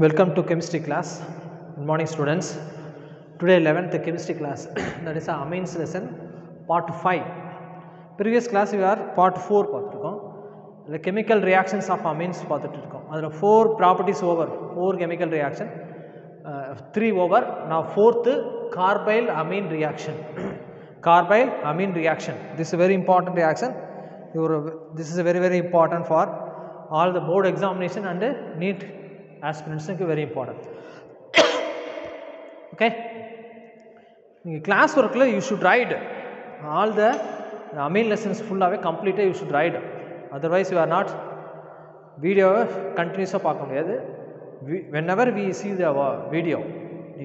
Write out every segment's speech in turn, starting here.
Welcome to chemistry class. Good morning students. Today 11th chemistry class that is amines lesson part 5. Previous class we are part 4 பார்த்திருக்கோம். The chemical reactions of amines பார்த்துட்டு இருக்கோம். அதுல 4 properties over 4 chemical reaction 3 over. Now fourth carbyl amine reaction. Carbyl amine reaction. This is a very important reaction. This is very important for all the board examination and NEET aspirants very important. Okay, class work you should write all the amine lessons full away completed. You should write, otherwise you are not video continuous பார்க்க முடியாது. Whenever we see the video,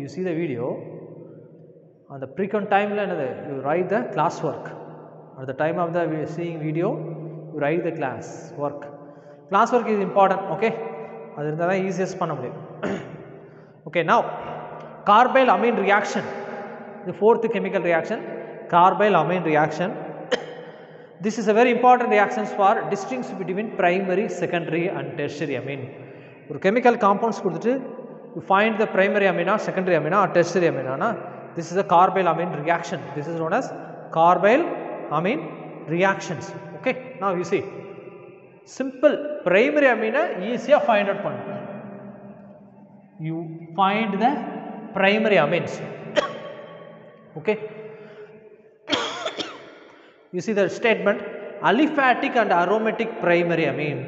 you see the video on the frequent time you write the class work. At the time of the seeing video you write the class work. Class work is important. Okay, அது இருந்தால் தான் easiest பண்ண முடியும். Okay, now carbylamine reaction, the fourth chemical reaction, carbyl amine reaction. This is a very important reaction for distinction between primary, secondary and tertiary amine. ஒரு chemical compounds கொடுத்துட்டு you find the primary amine or secondary amine or tertiary amine ana, this is a carbyl amine reaction. This is known as carbyl amine reactions. Okay, now you see simple primary amine easy find out pannu. You find the primary amines. Okay, you see the statement aliphatic and aromatic primary amine.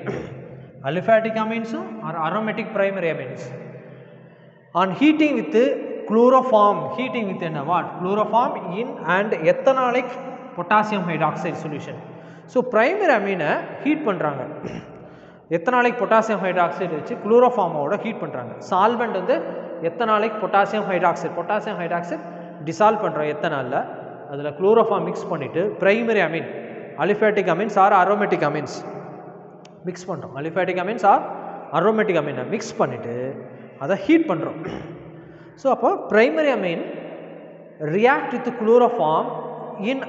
Aliphatic amines or aromatic primary amines on heating with chloroform, heating with what? Chloroform in and ethanolic potassium hydroxide solution. So primary amine heat பண்றாங்க, எத்தனாலிக் potassium hydroxide வச்சு குளோரோஃபார்மோட heat பண்ணுறாங்க. Solvent வந்து எத்தனாலிக் potassium hydroxide dissolve பண்ணுறோம் எத்தனாலில், அதில் chloroform mix பண்ணிவிட்டு primary amine aliphatic amines or aromatic amines mix பண்ணுறோம். Aliphatic amines or aromatic அமீனை மிக்ஸ் பண்ணிவிட்டு அதை ஹீட் பண்ணுறோம். ஸோ அப்போ primary amine react with chloroform in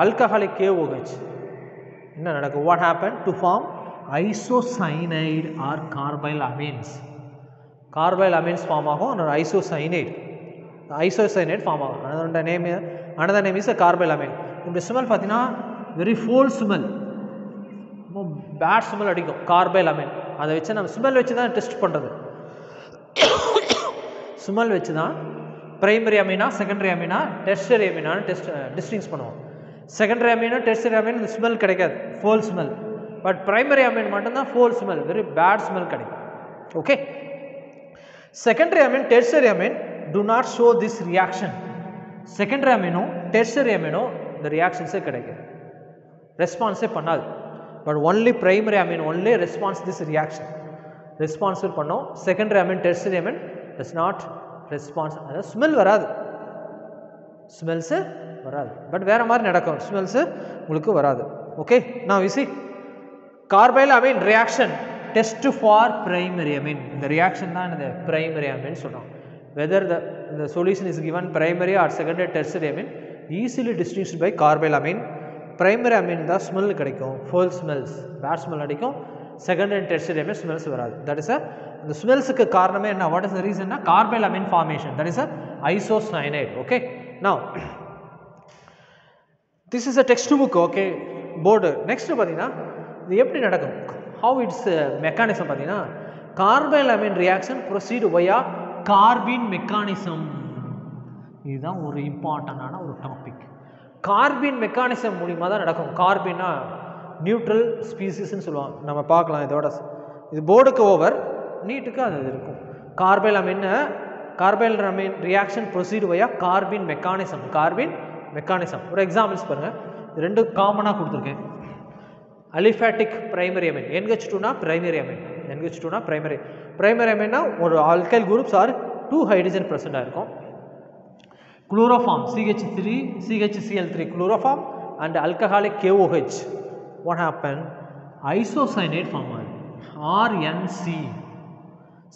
alcoholic KOH. என்ன நடக்கும்? What happened to form isocyanide or carbyl amines? Carbyl amines form ஆகும், and isocyanide form ஆகும். Another name is a carbyl amine. இந்த smell பார்த்தீங்கன்னா very ஃபோல் smell, bad smell அடிக்கும் carbyl amine. அதை வச்சு நம்ம ஸ்மெல் வச்சு தான் டெஸ்ட் பண்ணுறது. ஸ்மெல் வச்சு தான் பிரைமரி அமீனா செகண்டரி அமீனா டெர்ஷரி அமீனான்னு டிஸ்டிங்ஸ் பண்ணுவோம். செகண்டரி அமீனா டெர்ஷரி அமீன் இந்த ஸ்மெல் கிடைக்காது, foul smell. But primary amine மட்டும்தான் foul smell, very bad smell கிடைக்கும். Okay, secondary amine tertiary amine do not show this reaction. Secondary அமீனும் டெர்ஷரி அமீனும் இந்த ரியாக்ஷன்ஸே கிடைக்காது, ரெஸ்பான்ஸே பண்ணாது. But only primary amine only response this reaction responsible பண்ணோம். Secondary amine tertiary amine does not response, அதாவது ஸ்மெல் வராது, ஸ்மெல்ஸு வராது. பட் வேறு மாதிரி நடக்கும், ஸ்மெல்ஸு உங்களுக்கு வராது. ஓகே, நான் we see carbylamine reaction test for primary amine. இந்த ரியாக்ஷன் தான் இந்த பிரைமரி அமீன் சொல்கிறோம். Whether the solution is given primary or secondary tertiary amine easily distinguished by carbyl amine. Primary amine தான் ஸ்மெல் கிடைக்கும், foul smells bad smell அடிக்கும். Secondary and tertiary amine smells வராது. That is இந்த ஸ்மெல்ஸுக்கு காரணமே என்ன? What is the ரீசன்னா carbylamine formation, that is isocyanide. Okay, now this is a textbook. Okay, board. Next பார்த்தீங்கன்னா இது எப்படி நடக்கும், ஹவு இட்ஸ் மெக்கானிசம் பார்த்தீங்கன்னா carbylamine reaction proceed via carbene mechanism. இதுதான் ஒரு இம்பார்ட்டண்டான ஒரு டாபிக். கார்பின் மெக்கானிசம் மூலிமா தான் நடக்கும். கார்பின்னா நியூட்ரல் ஸ்பீசிஸ்ன்னு சொல்லுவாங்க, நம்ம பார்க்கலாம். இதோட இது போர்டுக்கு ஓவர், நீட்டுக்கு அது இருக்கும். Carbylamine reaction proceed via carbene mechanism. ஒரு எக்ஸாம்பிள்ஸ் பாருங்கள், ரெண்டு காமனாக கொடுத்துருக்கேன். அலிஃபேட்டிக் பிரைமரி அமீன், NH2னா பிரைமரி அமீன்னா ஒரு ஆல்கைல் குரூப்ஸ் ஆர் 2 ஹைட்ரஜன் ப்ரெசென்ட்டாக இருக்கும். Chloroform CH3CHCl3 chloroform and alcoholic KOH. What happen? Isocyanide form ஆகுது, RNC.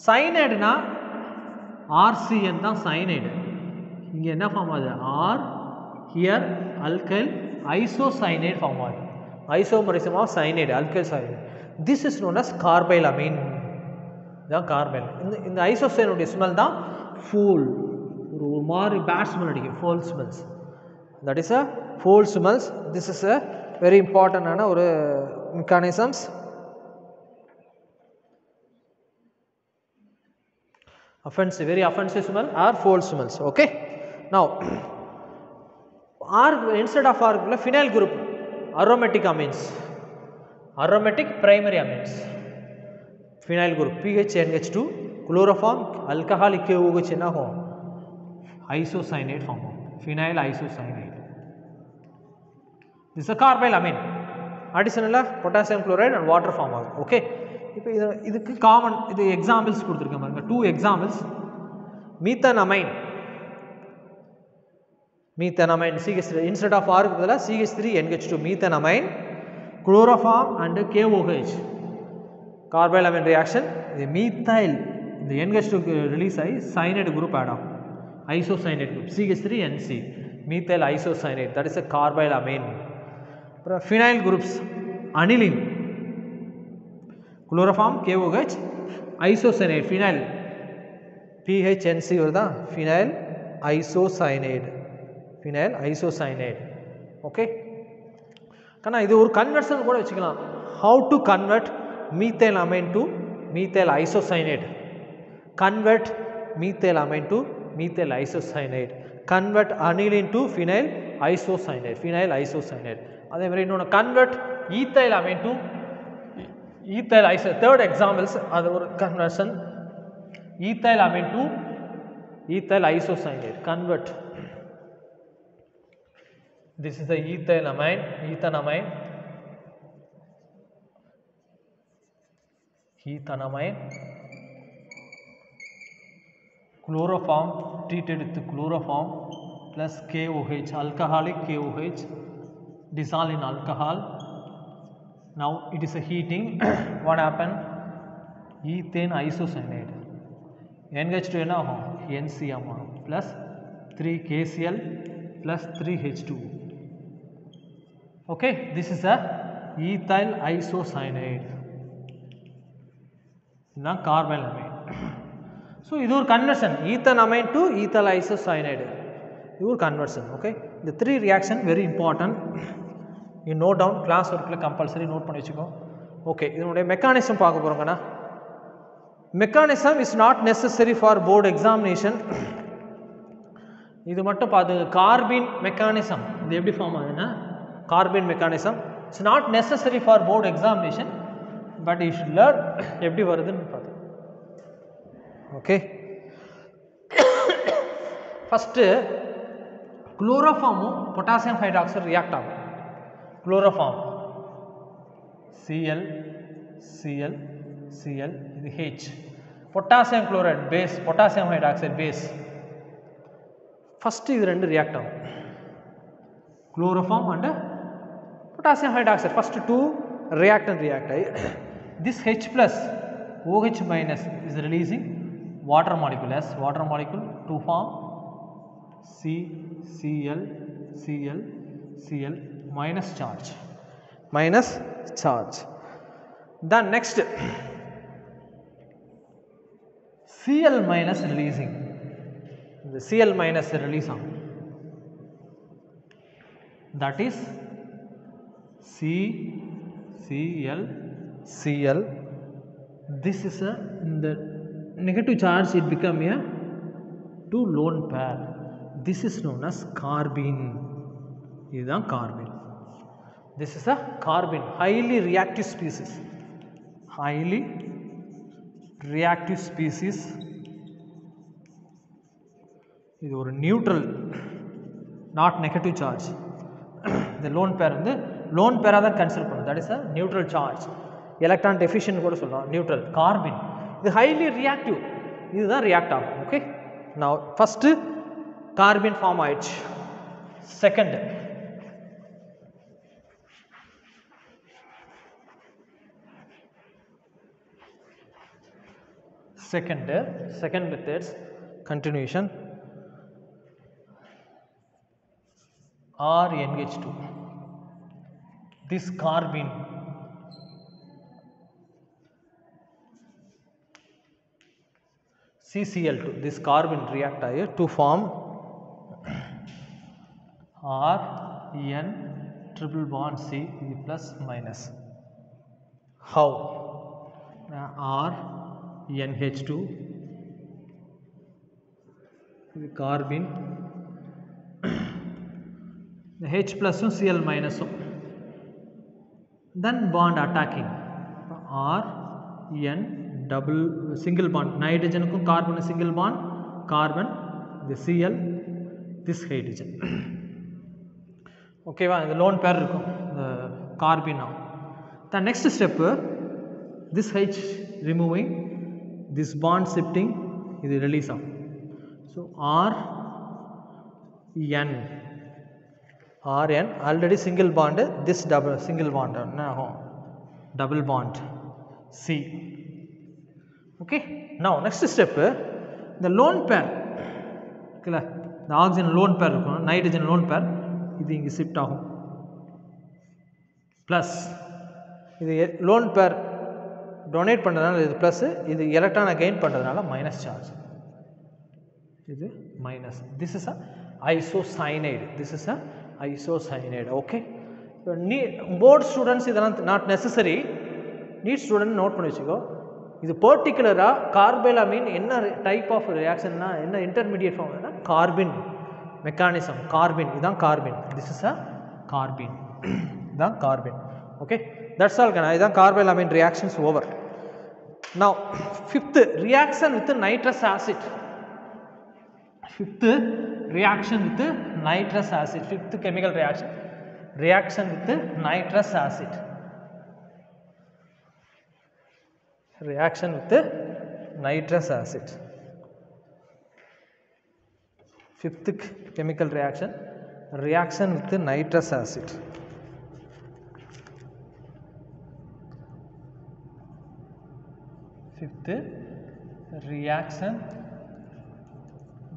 சைனைடுனா RCN தான் சைனைடு. இங்கே என்ன ஃபார்ம் ஆகுது? R here alkyl isocyanide form ஆகுது. Isomerism of cyanide, alkyl cyanide. This is known as carbyl amine. இதுதான் கார்பைல். இந்த ஐசோசைனுடைய ஸ்மெல் தான் ஃபூல், ஒரு மாதிரி பேட் ஸ்மெல் அடிக்கும், foul smells. That is a foul smells. This is a very இம்பார்ட்டண்டான ஒரு mechanisms. Offensive, very offensive smell or foul smells. Okay. Now, instead of R, phenyl group, aromatic amines, aromatic primary amines. Phenyl group, PH NH2, chloroform, alcoholic KOH என்ன ஆகும்? Isocyanate form. Phenyl isocyanate. This is a carbyl amine. Additional potassium chloride and water form ஆகும். Okay. இப்போ இதுக்கு common இது examples கொடுத்துருக்கேன் பாருங்க. 2 examples. Methanamine, methanamine CH3 instead of ஆருக்கு பதிலாக CH3NH2 methanamine, chloroform and KOH carbylamine reaction. இது methyl, இந்த NH2 ரிலீஸ் ஆகி சைனைடு குரூப் ஆட் ஆகும், isocyanate group CH3NC, methyl isocyanate, that is a carbylamine. அப்புறம் phenyl groups, aniline, chloroform KOH, isocyanate, phenyl PHNC வருதா, phenyl isocyanate, phenyl isocyanate. Okay, கண்ணா இது ஒரு conversion கூட வச்சுக்கலாம். how to convert methyl amine to methyl isocyanate, convert methyl amine to methyl isocyanate, convert aniline to phenyl isocyanate, phenyl isocyanate. அதே மாதிரி இன்னொன்று convert ethyl amine to ethyl isocyanate. Third examples அது ஒரு conversion, ethyl amine to ethyl isocyanate, convert. This is the ethyl amine, ethanamine, ethanamine, chloroform treated with chloroform plus KOH, alcoholic KOH, dissolved in alcohol. Now it is a heating. What happened? Ethane isocyanate, NH2 என்ன ஆகும், NCM ஆகும், plus 3KCl plus 3H2. Okay, this is a ethyl isocyanate. இதுதான் கார்பைல் Ameen. So இது ஒரு conversion, ethanamine to ethyl isocyanide, இது ஒரு conversion. Okay, இந்த 3 reaction very important. you note down, class workல கம்பல்சரி நோட் பண்ணி வச்சுக்கோ. ஓகே, இதனுடைய மெக்கானிசம் பார்க்க போகிறோங்கண்ணா. Mechanism is not necessary for board examination. இது மட்டும் பார்த்துங்க, கார்பின் மெக்கானிசம் இது எப்படி ஃபார்ம் ஆகுதுன்னா, carbene mechanism it's not necessary for board examination, but you should learn எப்படி வருதுன்னு பார்த்து. ஓகே, ஃபஸ்ட்டு குளோரோஃபார்மும் பொட்டாசியம் ஹைட்ராக்சைடு ரியாக்ட் ஆகும். குளோரோஃபார்ம் Cl Cl Cl, இது H, potassium chloride base, potassium hydroxide base. First இது ரெண்டு ரியாக்ட் ஆகும், chloroform and potassium hydroxide. First 2 reactant react. This H plus OH minus is releasing water molecule as water molecule to form Cl Cl Cl minus charge, minus charge. Then next Cl minus releasing, the Cl minus release on, that is Cl Cl. This is a, in the negative charge it become a 2 lone pair. This is known as carbene. This is carbene. This is a carbene, highly reactive species, highly reactive species. This is a neutral, not negative charge. The lone pair வந்து loan பேராக தான் consider பண்ணும், that is a neutral charge, electron deficient கூட சொல்லலாம். Neutral Corbin இது highly reactive, இதுதான் react ஆகும். Okay, நான் ஃபஸ்ட்டு கார்பின் ஃபார்ம் ஆயிடுச்சு. Second second methods continuation, RNH2. This carbene CCl2, this carbon react to form RN triple bond C plus minus. How? RNH2 carbon, the H plus Cl minus, then bond attacking RN double single bond, nitrogen ku carbon single bond, carbon the Cl this hydrogen. Okay va, the lone pair irukum the carbon now. The next step, this H removing, this bond shifting, இது release ஆகும். So RN already single bond, this double single bond என்ன ஆகும், double bond C. Okay, now next step, the lone pair இருக்குல்ல, the oxygen lone pair இருக்கும், nitrogen lone pair, இது இங்கே shift ஆகும், plus இது lone pair donate பண்ணுறதுனால இது ப்ளஸ், இது எலக்ட்ரானை கெயின் பண்ணுறதுனால மைனஸ் சார்ஜ், இது minus. This is a isocyanide, this is a isocyanide. Okay, board students இதெல்லாம் not necessary, NEET student note பண்ணி வச்சுக்கோ. இது பர்டிகுலராக கார்பைலாமீன் என்ன டைப் ஆஃப் ரியாக்ஷன்னா, என்ன இன்டர்மீடியட் ஃபார்ம்னா கார்பின் மெக்கானிசம், கார்பின், இதுதான் Corbin, this is a Corbin, இதுதான் Corbin. Okay, that's all. Idan carbylamine reactions over. Now fifth reaction with nitrous acid, fifth reaction with nitrous acid, fifth chemical reaction with nitrous acid, reaction with nitrous acid, fifth chemical reaction with nitrous acid. Fifth reaction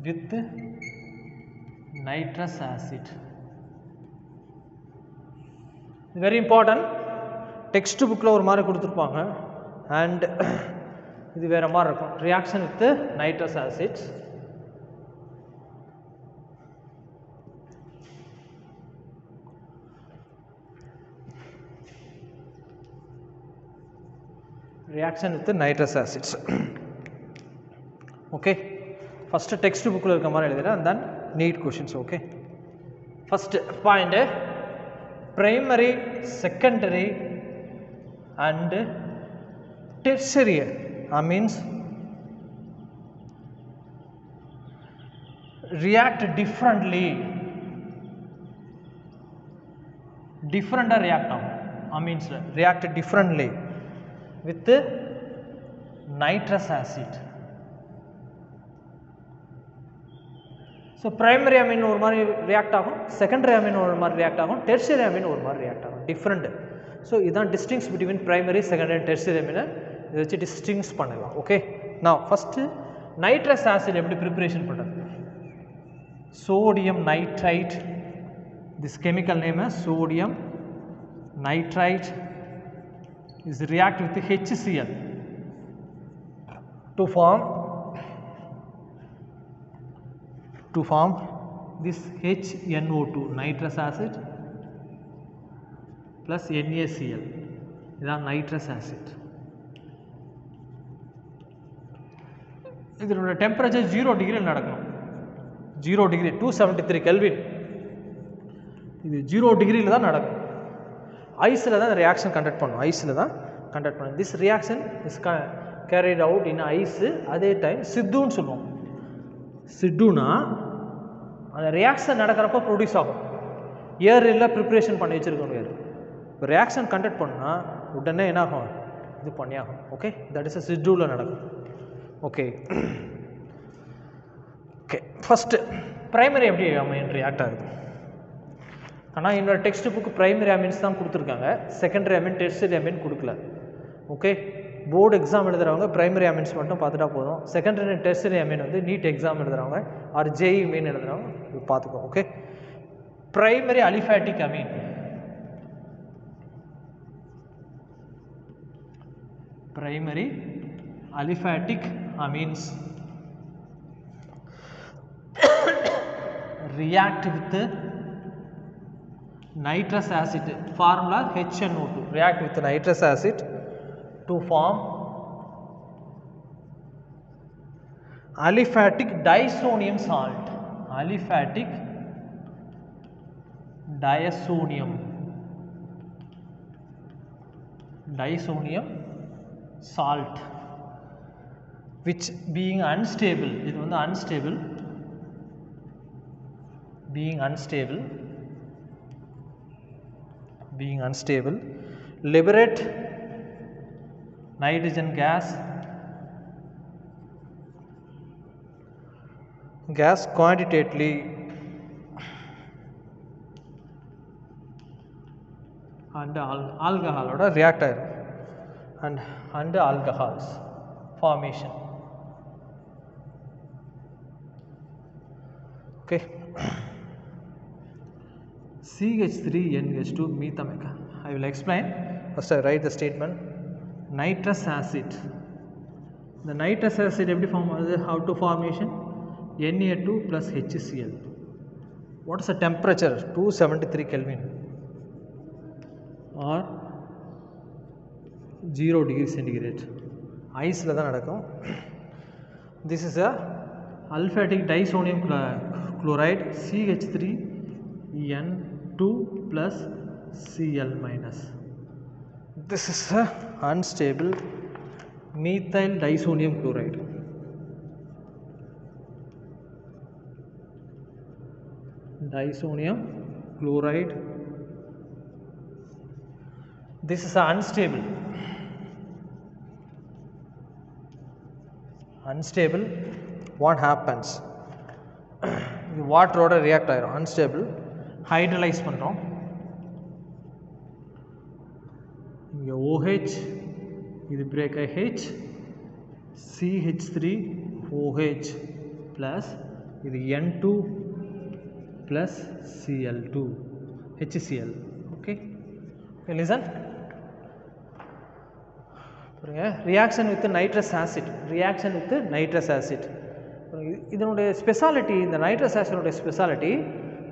with nitrous acid, very important. Text book la or mari kuduthirupanga and idu vera mari irukum. Reaction with nitrous acid, reaction with the nitrous acids. Okay, first text book la irukka mari eludira and then need questions. Okay, first point, primary, secondary and tertiary means react differently, different react now, means react differently with nitrous acid. So primary amine ஒரு மாதிரி react ஆகும், secondary amine ஒரு மாதிரி react ஆகும், tertiary amine ஒரு மாதிரி react ஆகும், different. So இதான் distinction between primary, secondary and tertiary amine, இதை வச்சு distinct பண்ணலாம். Okay, now first nitrous acid எப்படி preparation பண்ணுறது? Sodium nitrite, this chemical name is sodium nitrite, is react with HCl to form this HNO2, nitrous acid plus NaCl, இதான் nitrous acid. இதனோட temperature 0 degree நடக்கணும், 0 degree 273 Kelvin, இது 0 degree தான் நடக்கும். ஐஸில் தான் இந்த ரியாக்ஷன் கண்டக்ட் பண்ணும், ஐஸில் தான் கண்டக்ட் பண்ணும். This reaction is carried out in ice. அதே டைம் சித்துன்னு சொல்லுவோம். சித்துனா அந்த ரியாக்ஷன் நடக்கிறப்போ ப்ரொடியூஸ் ஆகும், ஏரில் ப்ரிப்ரேஷன் பண்ணி வச்சுருக்கோம். ஏர் இப்போ ரியாக்ஷன் கண்டக்ட் பண்ணால் உடனே என்ன ஆகும், இது பண்ணியாகும். ஓகே, தட் இஸ் சித்துவில் நடக்கும். ஓகே ஓகே, ஃபஸ்ட்டு ப்ரைமரி எப்படி அமைன் ரியாக்ட் ஆகுது? ஆனால் என்னோட டெக்ஸ்ட் புக்கு ப்ரைமரி அமீன்ஸ் தான் கொடுத்துருக்காங்க, செகண்டரி அமீன், டெர்ஷரி அமீன் கொடுக்கல. ஓகே, போர்டு எக்ஸாம் எழுதுறவங்க ப்ரைமரி அமீன்ஸ் மட்டும் பார்த்துட்டா போதும். செகண்டரி அண்ட் டெர்ஷரி அமீன் வந்து நீட் எக்ஸாம் எழுதுறவங்க ஆர் ஜேஇ மெயின் எழுதுறவங்க இது பார்த்துக்கோ. Okay, primary aliphatic amine, primary aliphatic amines react with nitrous acid, formula HNO2, react with nitrous acid to form aliphatic diazonium salt, aliphatic diazonium salt, which being unstable, இது வந்து unstable, being unstable, liberate nitrogen gas quantitatively and alcohol oda react ஆயிரும் and alcohols formation. Okay. CH3NH2 methamine. I will explain. First I write the statement. Nitrous acid. The nitrous acid எப்படி form ஆகுது? How to formation? Na2 plus HCl. What is the temperature? 273 Kelvin or 0 degree centigrade. Ice la தான் நடக்கும். This is a aliphatic diazonium chloride CH3N2 plus Cl minus. This is a unstable methyl diazonium chloride. Diazonium chloride. This is a unstable. What happens? Water oda react ஆயிரும். Unstable. Hydrolyze பண்றோம். இங்க OH, இது break H, CH3OH plus இது N2 plus Cl2, HCl. Okay. Listen. Reaction with nitrous acid. இதனுடைய speciality, இந்த nitrous ஆசிடோட speciality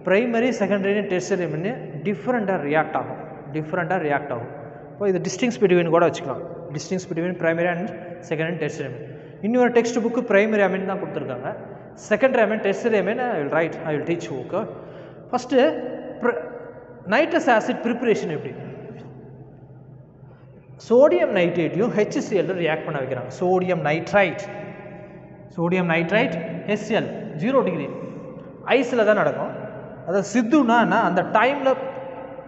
primary, secondary, tertiary டிஃப்ரெண்ட்டாக react ஆகும். இப்போ இது டிஸ்டிங்ஸ் பிட்வீன் கூட வச்சுக்கலாம். Distinguish between primary and secondary and tertiary amine. இன்னொரு டெக்ஸ்ட் புக்கு பிரைமரி அமீன் தான் கொடுத்துருக்காங்க. Secondary amine, tertiary amine I will teach. Okay. First nitrous acid preparation எப்படி? சோடியம் நைட்ரேட்டையும் HCl ரியாக்ட் பண்ண வைக்கிறாங்க. சோடியம் நைட்ரைட் HCl 0 டிகிரி ஐஸில் தான் நடக்கும். அதாவது சித்துனா அந்த டைமில்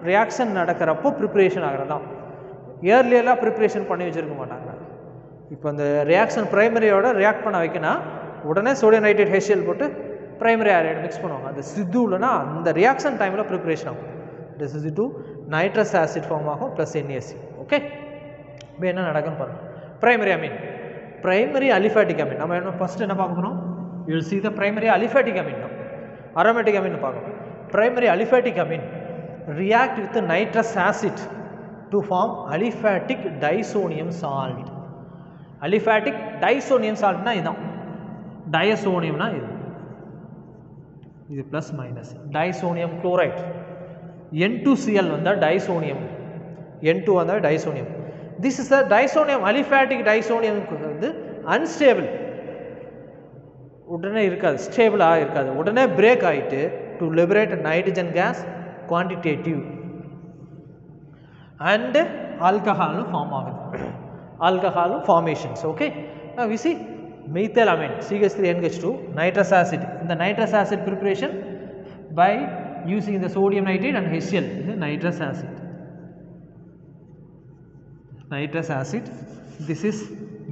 ரியாக்ஷன் நடக்கிறப்போ ப்ரிப்ரேஷன் ஆகிறது தான். இயர்லியெல்லாம் ப்ரிப்ரேஷன் பண்ணி வச்சுருக்க மாட்டாங்க. இப்போ அந்த ரியாக்ஷன் ப்ரைமரியோட ரியாக்ட் பண்ண வைக்கணும், உடனே சோடியம் நைட்ரேட் HCl போட்டு ப்ரைமரி ஆரைடு மிக்ஸ் பண்ணுவாங்க. அந்த சித்துலனா அந்த ரியாக்ஷன் டைமில் ப்ரிப்ரேஷன் ஆகும். This2 நைட்ரஸ் ஆசிட் ஃபார்ம் ஆகும் ப்ளஸ் NaC. ஓகே. இப்போ என்ன நடக்குன்னு பாருங்கள். Primary amine, primary aliphatic amine. நம்ம என்ன ஃபஸ்ட்டு என்ன பார்க்க போகிறோம்? You will see the primary aliphatic amine. Aromatic amine பார்க்கணும். Primary aliphatic amine react with the nitrous acid to form aliphatic diazonium salt. Aliphatic diazonium salt na idan. Diazonium na idu. This plus minus. Diazonium chloride. N2Cl vanda diazonium. N2 vanda diazonium. This is a diazonium, aliphatic diazonium unstable. உடனே இருக்காது, ஸ்டேபிளாக இருக்காது. உடனே break ஆகிட்டு to liberate nitrogen gas quantitative and ஆல்கஹாலும் form ஆகுது. ஆல்கஹாலும் formations. Okay. We see methyl amine CH3NH2 nitrous acid. இந்த nitrous acid preparation by using the sodium nitrate and HCl. இது nitrous acid. Nitrous acid. This is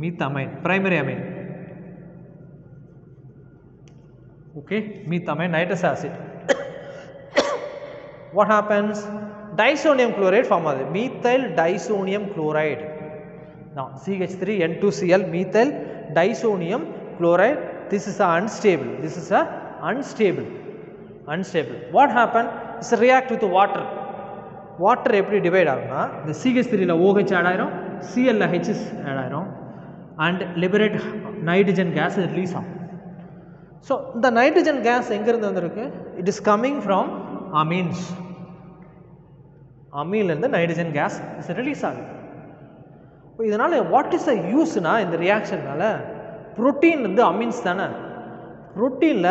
methamine, primary amine. Okay, methamine, nitrous acid. What happens? Diazonium chloride form ஆகுது. Methyl diazonium chloride. Now CH3N2Cl methyl diazonium chloride. This is a unstable. Unstable. What happen? It's a react with water. Water எப்படி divide ஆகும்னா இந்த CH3ல OH add ஆயிரும், Cl ல H add ஆயிரும் and liberate nitrogen gas release ஆகும். So இந்த nitrogen gas எங்கேருந்து வந்திருக்கு? It is coming from amines. அமீன்லேருந்து நைட்ரஜன் கேஸ் இஸ் ரிலீஸ் ஆகுது. இப்போ இதனால் வாட் இஸ் த யூஸ்னா இந்த ரியாக்ஷனால் ப்ரோட்டீன் வந்து அமீன்ஸ் தானே. ப்ரோட்டீனில்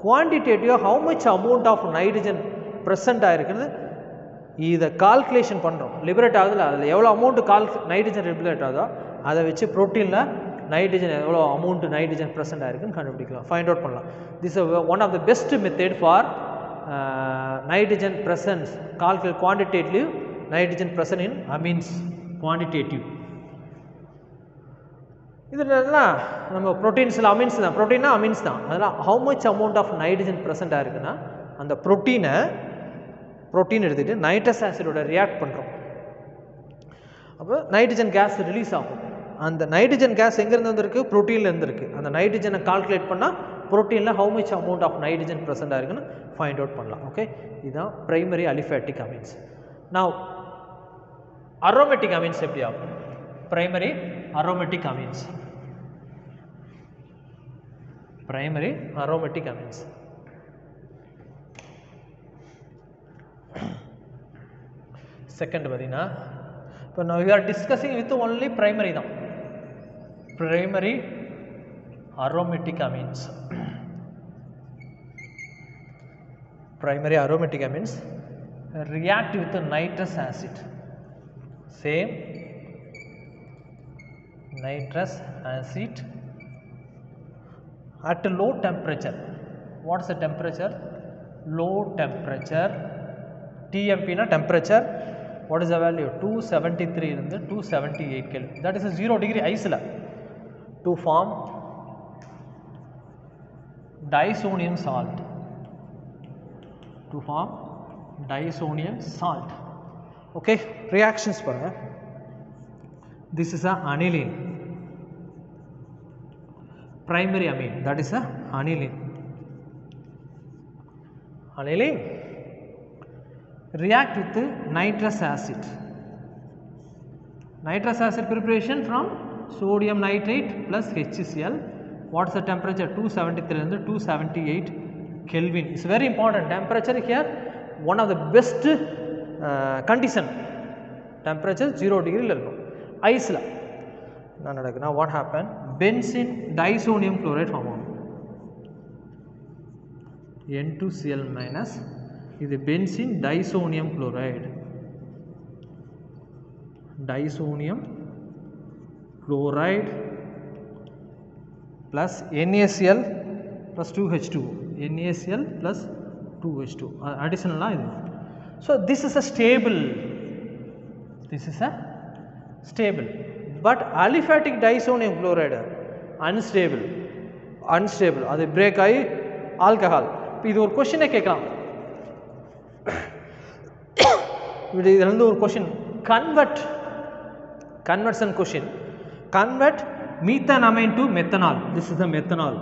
குவான்டிடேட்டிவாக how much amount of nitrogen present ஆகிருக்கிறது இதை கால்குலேஷன் பண்ணுறோம். லிபரேட் ஆகுதுல, அதில் எவ்வளோ அமௌண்ட்டு நைட்ரஜன் லிபரேட் ஆகுதோ அதை வச்சு ப்ரோட்டீனில் நைட்ரஜன் எவ்வளோ அமௌண்ட் நைட்ரஜன் ப்ரெசண்ட் ஆகிருக்குன்னு கண்டுபிடிக்கலாம், ஃபைண்ட் அவுட் பண்ணலாம். This one of the best method for nitrogen presence, calculate quantitative nitrogen present in amines, quantitative. இதெல்லாம் நம்ம ப்ரோட்டீன்ஸில் அமீன்ஸ் தான், ப்ரோட்டீனா அமீன்ஸ் தான். அதெல்லாம் how much amount of nitrogen present ஆகிருக்குன்னா அந்த ப்ரோட்டீன் எடுத்துகிட்டு நைட்ரஸ் ஆசிடோட ரியாக்ட் பண்ணுறோம். அப்போ நைட்ரஜன் கேஸ் ரிலீஸ் ஆகும். அந்த நைட்ரஜன் கேஸ் எங்கேருந்து வந்துருக்கு? ப்ரோட்டீன்லேருந்து இருக்குது. அந்த நைட்ரஜனை கால்குலேட் பண்ணால் ப்ரோட்டீனில் how much amount of nitrogen present ஆகிருக்குன்னு ஃபைண்ட் அவுட் பண்ணலாம். ஓகே, இதுதான் primary aliphatic amines. Now aromatic amines எப்படி ஆகும்? Primary aromatic amines, primary aromatic amines. Second பார்த்தீங்கன்னா இப்போ now we are discussing with only primary தான், primary aromatic amines. Primary aromatic amines react with nitrous acid, same nitrous acid at a low temperature. What is the temperature? Low temperature, TMP na temperature. What is the value? 273 இருந்து 278 Kelvin. That is a 0 degree ice la to form disonium salt, to form disonium salt. Okay, reactions parunga. This is a aniline, primary amine, that is a aniline. Aniline react with nitrous acid. Nitrous acid preparation from sodium nitrate plus HCl. What is the temperature? 273 and 278 Kelvin. It's very important. Temperature here one of the best condition. Temperature 0 degree la irukum. Ice la na nadakuna what happened? Benzene disonium chloride form agum. N2Cl minus, இது benzene diazonium chloride, diazonium chloride plus NaCl plus 2H2O, NaCl plus 2H2O additional இது. So this is a stable, this is a stable, but aliphatic disonium chloride unstable, unstable, அது break ஆகி alcohol. இது ஒரு கொஸ்டினே கேட்கலாம், இதுலேருந்து ஒரு question, conversion question, convert methanamine to methanol. This is the methanol,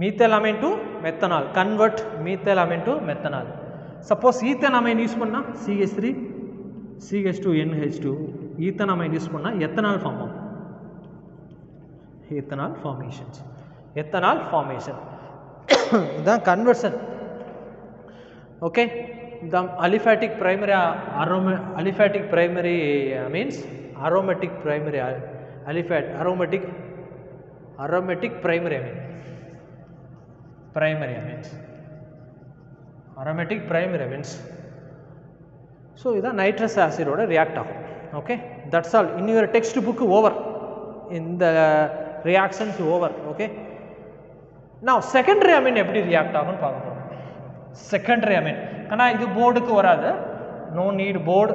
methylamine to methanol, convert methylamine to methanol. Suppose ethanamine use பண்ணா CH3 CH2NH2, ethanamine use பண்ணா ethanol form ஆகும், ethanol formations, ethanol formation. இதுதான் conversion. Okay, the aliphatic primary aliphatic primary means aromatic primary aromatic primary amine, primary amines, aromatic primary amines. So this nitrous acid oda react agum. Okay, that's all. In your textbook over, in the reactions over. Okay, now secondary amine eppadi react agum paakaporam. Secondary amine kana idu board ku varadu, no need board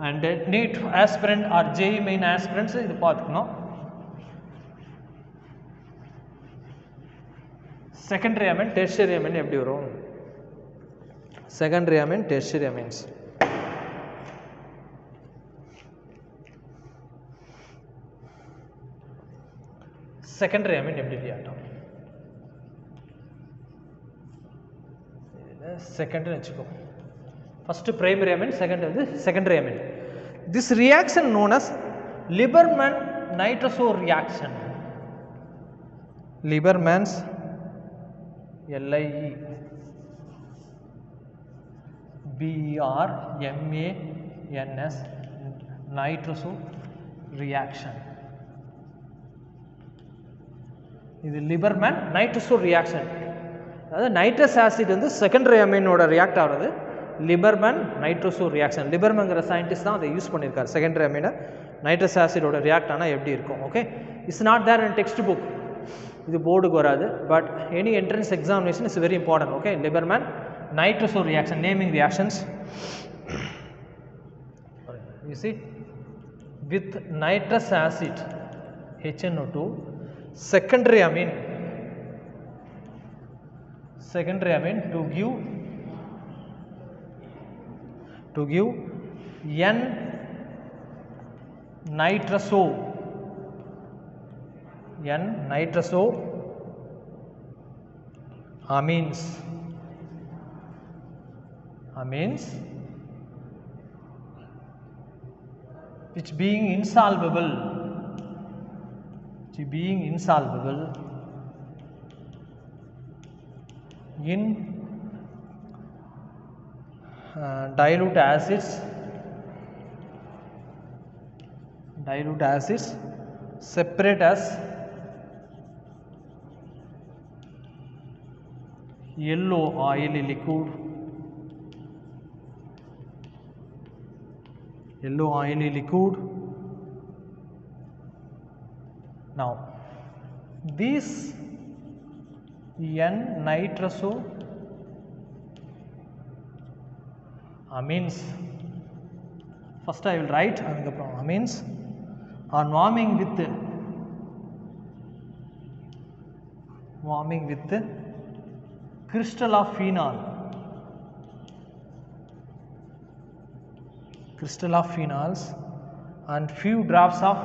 and NEET aspirant or JEE main aspirants idu paathukanum. Secondary amine tertiary amine eppadi varum? Secondary amine tertiary amines, secondary amine eppadi react agum? Second vechukko, first primary amine, second is secondary amine. This reaction known as Lieberman nitroso reaction. Lieberman's LIEBERMANS nitroso reaction. இது Liebermann nitroso reaction. அதாவது nitrous acid வந்து secondary அமீனோட react ஆகிறது Liebermann nitroso reaction. லிபர்மேங்கிற scientist தான் அதை use பண்ணியிருக்காரு. Secondary அமீனை நைட்ரஸ் ஆசிடோட ரியாக்ட் ஆனால் எப்படி இருக்கும். Okay, it's not there in textbook, இது போர்டுக்கு வராது. But any entrance examination is very important. Okay, Liebermann nitroso reaction, naming reactions. You see, with nitrous acid HNO2, secondary amine to give N nitroso amines which being insoluble in dilute acids separate as yellow oily liquid, Now these N nitroso amines, first I will write amines are warming with crystal of phenols and few drops of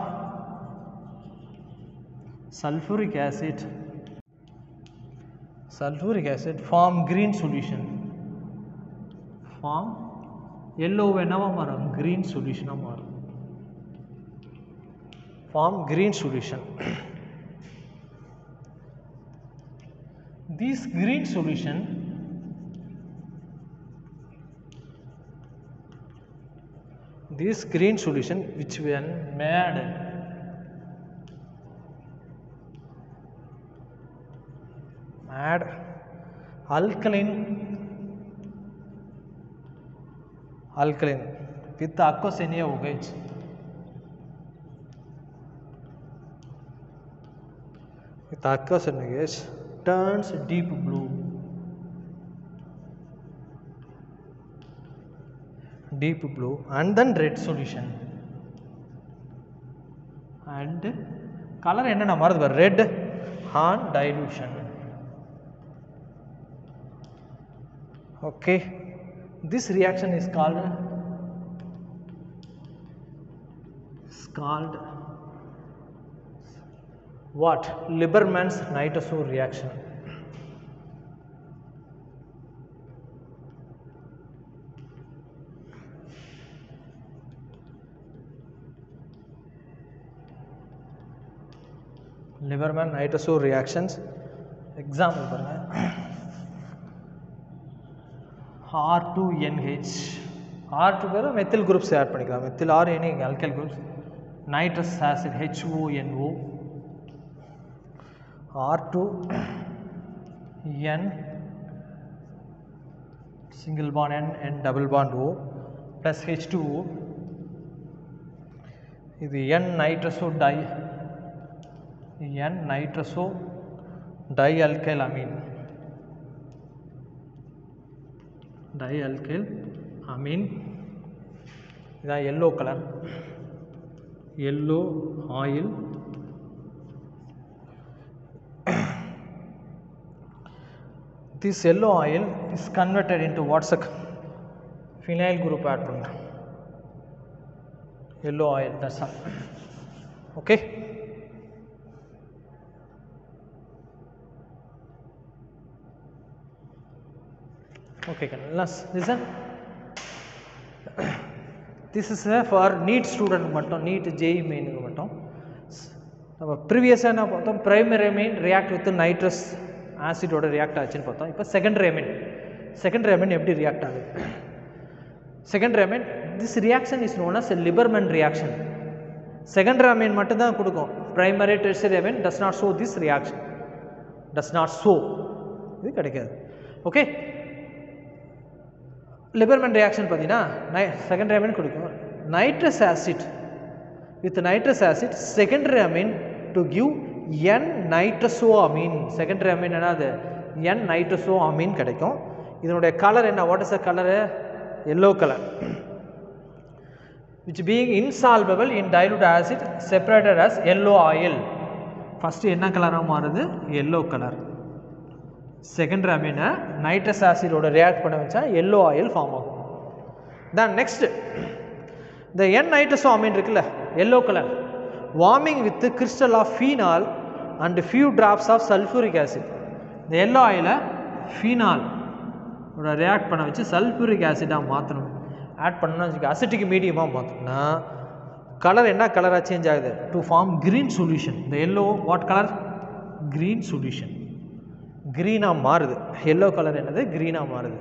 sulfuric acid form green solution, yellow என்னவா மாறும் green solution மாறும், form green solution. This green solution which when made alkaline with aqueous NaOH, turns deep blue and then red solution, and color enna marudhu red on dilution. Okay, this reaction is called what? Lieberman's nitroso reaction. Lieberman nitroso reactions example parunga. R2NH, R2 பேர methyl groups add பண்ணிக்கலாம், methyl or any alkyl groups, nitrous acid HONO, R2N single bond N double bond O plus H2O, இது N nitroso dialkyl amine, இதான் yellow color, yellow oil. This yellow oil is converted into what's a phenyl group add பண்ணுங்க, yellow oil, that's all. Okay, let's listen. This is for NEET student mattum, NEET JEE main க்கு mattum. நம்ம ப்ரீவியஸாக என்ன பார்த்தோம், primary amine react with nitrous ஆசிடோட react ஆச்சுன்னு பார்த்தோம். இப்போ செகண்டரி அமீன் எப்படி ரியாக்ட் ஆகுது? Secondary amine, this reaction is known as Liebermann reaction. Secondary amine மட்டும் தான் கொடுக்கும். Primary tertiary amine does not show this reaction, does not show, இது கிடைக்காது. ஓகே, லிபர்மன் ரியாக்ஷன் பார்த்தீங்கன்னா செகண்டரி அமீன் கொடுக்கும். Nitrous acid with nitrous acid secondary amine to give n nitrosoamine. Secondary amine என்னது? n nitrosoamine கிடைக்கும். இதனுடைய colour என்ன? What is the colour? yellow color, which being insoluble in dilute acid separated as yellow oil. first என்ன கலரா மாறுது? yellow color. Secondary அமீனை nitrous ஆசிடோட react பண்ண வச்சா yellow oil ஃபார்ம் ஆகும். then next இந்த n நைட்ரஸோஅமீன் இருக்குல்ல, yellow color, warming with the crystal of phenol and few drops of sulfuric acid. இந்த yellow oil phenol ஓட ரியாக்ட் பண்ண வச்சு சல்ஃபூரிக் ஆசிடாக மாற்றணும். ஆட் பண்ணணும்னு வச்சுக்க, அசிட்டிக் மீடியமாக மாற்றணும்னா கலர் என்ன கலராக சேஞ்ச் ஆகுது? To form green solution. இந்த yellow what colour? Green solution, க்ரீனாக மாறுது. எல்லோ கலர் என்னது? க்ரீனாக மாறுது.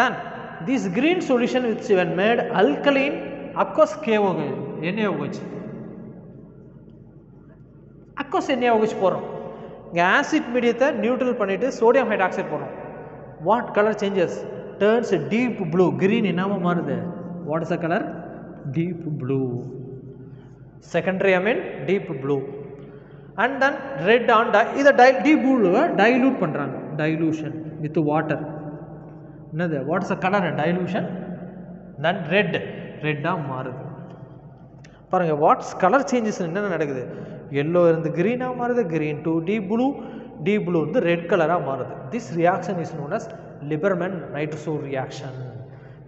Then this green solution which when made alkaline aqueous KOH NaOH, aqueous NaOH போகிறோம். இங்கே ஆசிட் மீடியத்தை நியூட்ரல் பண்ணிவிட்டு சோடியம் ஹைட்ராக்சைடு போடுறோம். what color changes? turns deep blue. green என்னமா மாறுது? what is the color? deep blue. secondary amine deep blue. and then red on இத deep blue dilute பண்றாங்க. dilution with water. என்னது? what is the color? dilution. then red ஆ மாறுது. பாருங்க, what color changes என்ன நடக்குது? yellow இருந்து green ஆ மாறுது, green to deep blue வந்து ரெட் கலராக மாறுது. This reaction is known as Liebermann nitroso reaction.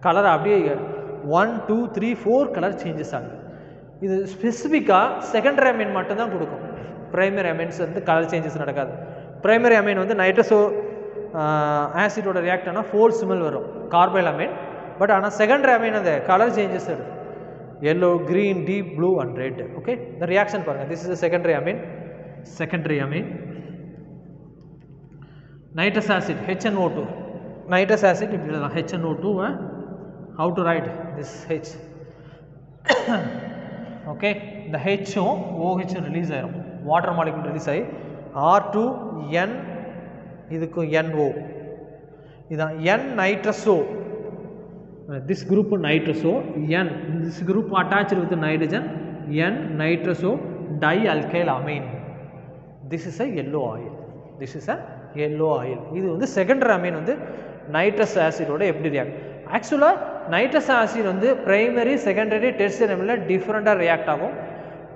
Colour அப்படியே 1 2 3 4 கலர் சேஞ்சஸ் ஆகுது. இது ஸ்பெசிஃபிக்காக செகண்டரி அமீன் மட்டும்தான் கொடுக்கும். பிரைமரி அமீன்ஸ் வந்து கலர் சேஞ்சஸ் நடக்காது. பிரைமரி அமீன் வந்து நைட்ரஸோ ஆசிடோட ரியாக்ட் ஆனால் ஃபோல் ஸ்மெல் வரும், கார்பைல் அமீன். பட் ஆனால் செகண்டரி அமீன் அந்த கலர் சேஞ்சஸ் இருக்குது, yellow, green, deep blue and red. okay, the reaction பாருங்க, this is a secondary amine. nitrous acid HNO2, nitrous acid இப்படி எழுதலாம் HNO2. how to write this H? okay, the HO OH release ஆயிரும், water molecule release ஆகி R2N இதுக்கு NO, இதான் N nitroso. this group nitroso, N, this group attached with nitrogen, N nitroso dialkyl amine. this is a yellow oil. இது வந்து secondary amine வந்து nitrous ஆசிடோட எப்படி react? ஆக்சுவலாக nitrous acid வந்து primary, secondary, tertiary அமீனில் டிஃப்ரெண்ட்டாக ரியாக்ட் ஆகும்.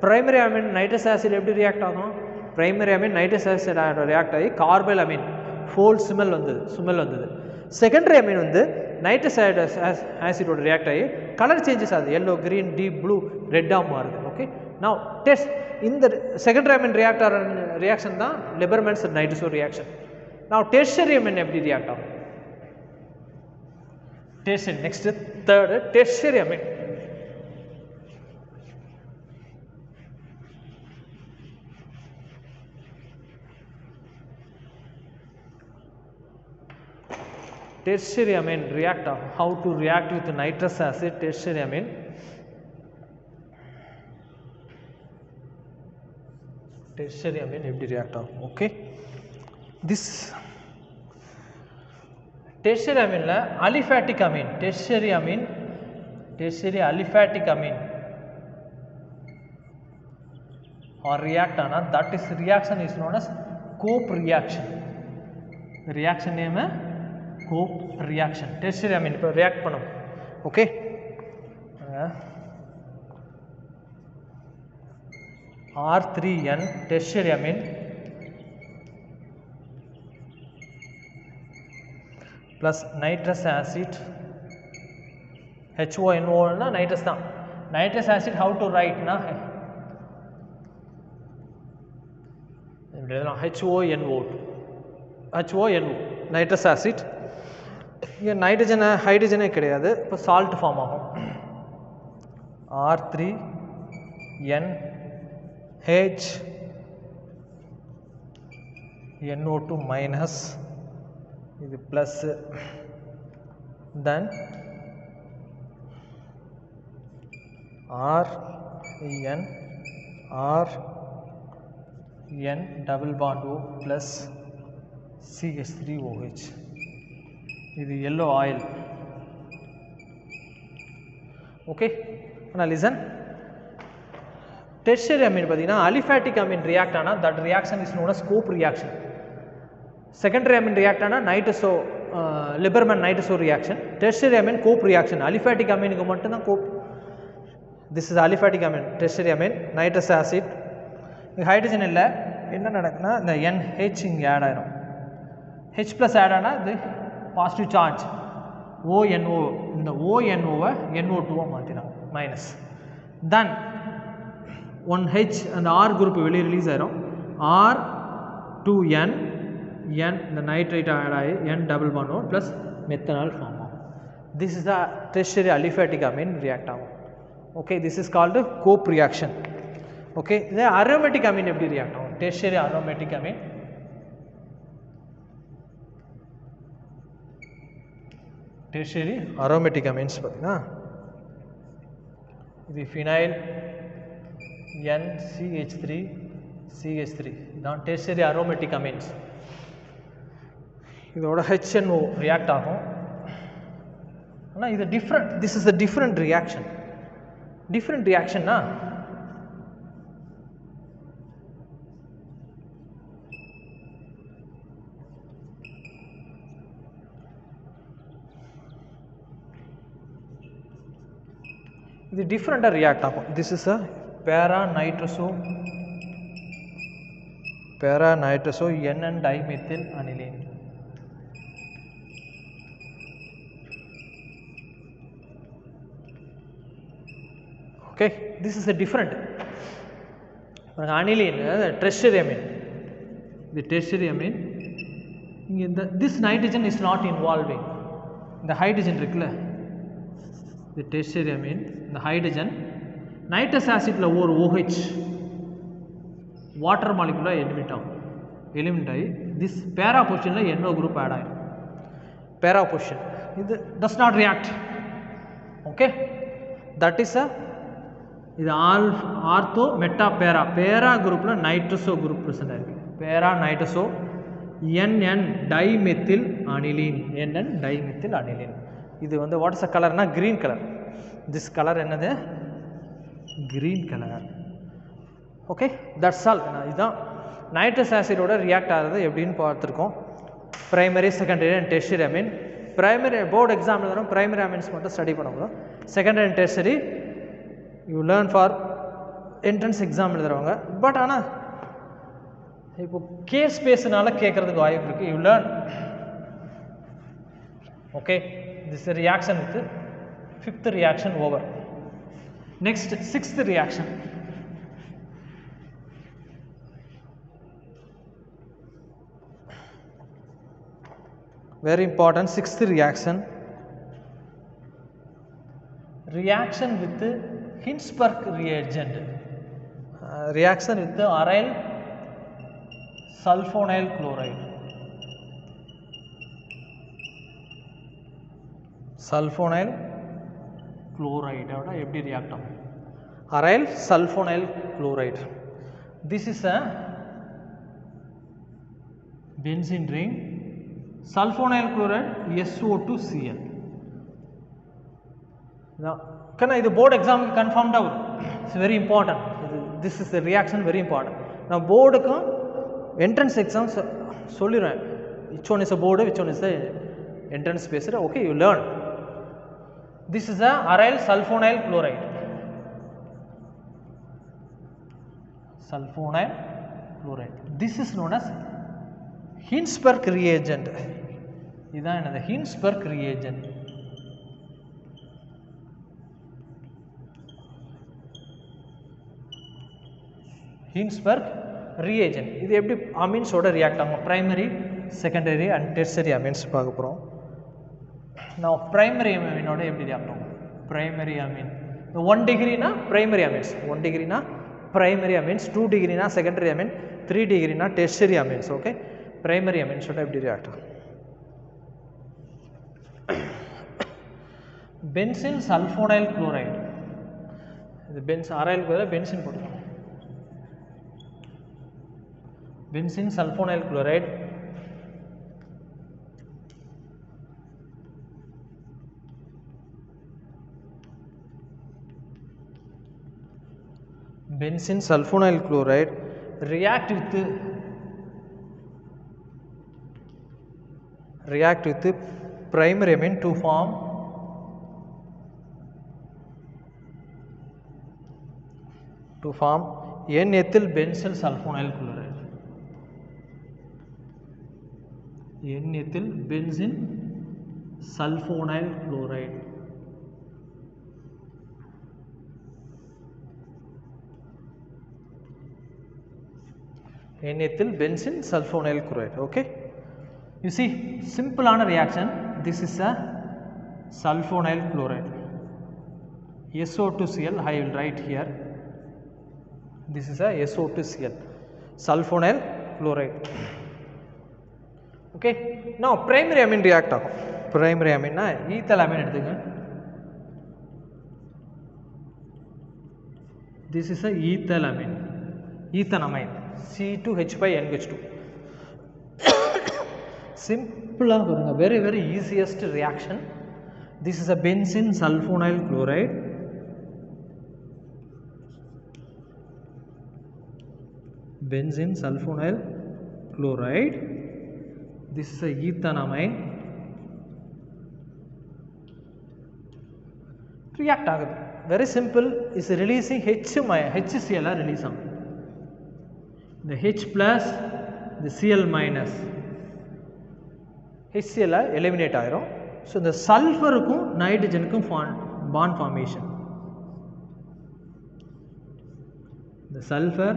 பிரைமரி அமீன் நைட்ரஸ் ஆசிட் எப்படி ரியாக்ட் ஆகும்? Primary amine nitrous acid react ஆகி கார்பைல் அமீன் ஃபோல் ஸ்மெல் வந்தது. செகண்டரி அமீன் வந்து நைட்ரஸ் ஆசிடோட ரியாக்ட் ஆகி கலர் சேஞ்சஸ் ஆகுது, எல்லோ, கிரீன், டீப் ப்ளூ, ரெட்டாக மாறுது. ஓகே, நவ் டெஸ்ட் இந்த செகண்டரி அமீன் ரியாக்ஷன் தான் Liebermann's nitroso reaction. now tertiary amine எப்படி ரியாக்ட் ஆகும்? tertiary, next third tertiary amine. tertiary amine react ஆகும். how to react with nitrous acid? tertiary amine எப்படி react ஆகும்? Okay, this tertiary amine aliphatic amine, tertiary aliphatic amine or react ana, that is reaction is known as Cope reaction. the reaction name Cope reaction. tertiary amine இப்போ react பண்ணும். Okay, R3N tertiary amine plus nitrous acid HONO na nitrous தான். nitrous acid how to write na HONO nitrous acid. இங்கே nitrogen ஹைட்ரஜனே கிடையாது, இப்போ salt form ஆகும். R3NH NO2 minus இது plus then RN double bond O plus CH3OH. இது yellow oil. Okay, now listen. Tertiary amine பார்த்தீங்கன்னா aliphatic amine react ஆனா that reaction is known as Cope reaction. Secondary amine react ஆனா nitroso Lieberman nitroso reaction. Tertiary amine Cope reaction. Aliphatic amine க்கு மட்டும் தான் Cope. This is aliphatic amine. Tertiary amine nitrous acid. இங்க hydrogen இல்ல, என்ன நடக்குன்னா இந்த NH இங்க add ஆயிரும். H plus ஆட் ஆனா இது பாசிட்டிவ் சார்ஜ் ONO, இந்த ONO வை NO2 ஆ மாத்திடும் மைனஸ். தென் 1H அந்த R குரூப் வெளியே ரிலீஸ் ஆயிரும். R2N இந்த நைட்ரேட் ஆட் ஆகி N double bond O plus methanol form ஆகும். This is the tertiary aliphatic amine react ஆகும். Okay, this is called Cope reaction. Okay, இது அரோமேட்டிக் அமீன் எப்படி react ஆகும்? Tertiary aromatic amine tertiary aromatic amines பார்த்தீங்கன்னா இது phenyl NCH3CH3 இதான் tertiary aromatic amines. இதோட HNO react ஆகும். ஆனால் இது different, this is a different reaction. Different reaction னா இது டிஃப்ரெண்டாக ரியாக்ட் ஆகும். This is a para nitroso NN dimethyl aniline. Okay, this is a different aniline tertiary amine. இது டெர்ஷியரி அமீன். இங்கே இந்த this nitrogen is not involving. இந்த hydrogen இருக்குல்ல, the tertiary amine, the hydrogen, nitrous acid la or OH water molecule eliminate ஆகி this para position la NO group add ஆயிடும். Para position இது does not react. Okay, that is a இது ortho meta para குரூப்ல nitroso group present ஆயிருக்கு. Para nitroso NN dimethyl aniline. NN dimethyl aniline. இது வந்து what is a கலர்னா green colour. This colour என்னது? Green colour. Okay, that's all. இதுதான் nitrous ஆசிடோட react ஆகிறது எப்படின்னு பார்த்துருக்கோம். Primary, secondary and tertiary amine. Primary board exam எழுதுறோம், பிரைமரி அமீன்ஸ் மட்டும் ஸ்டடி பண்ணணும். Secondary and tertiary you learn for entrance exam எழுதுறவங்க. பட் ஆனால் இப்போ கேஸ் ஸ்பேஸ்னால கேட்கறதுக்கு வாய்ப்பு இருக்குது. You learn. Okay, this is a reaction with fifth reaction over. Next, sixth reaction. Very important, sixth reaction. Reaction with the Hinsberg reagent. Reaction with the aryl sulfonyl chloride. Sulfonyl chloride எப்படி react ஆகும்? aryl sulfonyl chloride. This is a benzene ring. Sulfonyl chloride SO2Cl. இது board எக்ஸாமுக்கு கன்ஃபார்ம்டாக வரும். It's very important. This is the reaction very important. நான் போர்டுக்கும் entrance exam சொல்லிடுவேன். Which one is a board, which one is the entrance பேசுகிற. Okay, you learn. This is a aryl sulfonyl chloride. Sulfonyl chloride. This is known as Hinsberg reagent. இதான் என்னது? Hinsberg reagent. Hinsberg reagent. இது எப்படி அமீன்ஸோட react ஆகும்? Primary, secondary and tertiary amines பார்க்க போகிறோம். Now primary amine oda eppadi react agum? Primary amine 1 degree na primary amines, 1 degree na primary amines, 2 degree na secondary amine, 3 degree na tertiary amines. Okay, primary Ameen சொல்லிட்டு எப்படி react ஆகும்? Benzene sulfonyl chloride, இது ஆராயில் பதிலாக benzene போட்டுக்கலாம். Benzene sulfonyl chloride benzene sulfonyl chloride react with primary amine to form N-ethyl benzyl sulfonyl chloride. N-ethyl benzene sulfonyl chloride. N-ethyl benzene sulfonyl chloride. Okay, you see, simple on a reaction. This is a sulfonyl chloride, SO2Cl. I will write here, this is a SO2Cl, sulfonyl chloride. Okay, now primary amine react ஆகும். primary amine na ethyl amine எடுத்துங்க. This is a ethyl amine, ethanamine, C2H5NH2. Simple, very very easiest reaction. This is a benzene sulfonyl chloride, benzene sulfonyl chloride. This is a ethanamine. React ஆகுது. Very simple, is releasing HCl release ஆகும். The H plus the Cl minus HCl eliminate ஆயிரும். So the sulfur க்கும் nitrogen க்கும் bond formation. The sulfur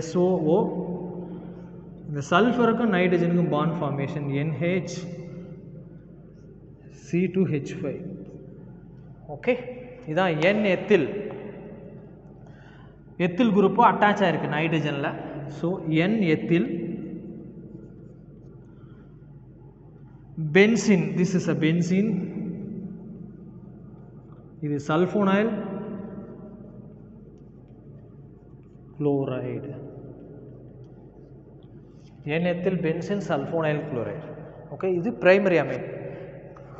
SOO, the sulfur க்கும் nitrogen க்கும் bond formation NH C2H5. Okay, இதான் N-ethyl. ethyl group attach ஆயிருக்கு nitrogenல. So N-ethyl benzene, this is a benzene, இது sulfonyl chloride. N-ethyl benzene sulfonyl chloride. Okay, இது primary amine.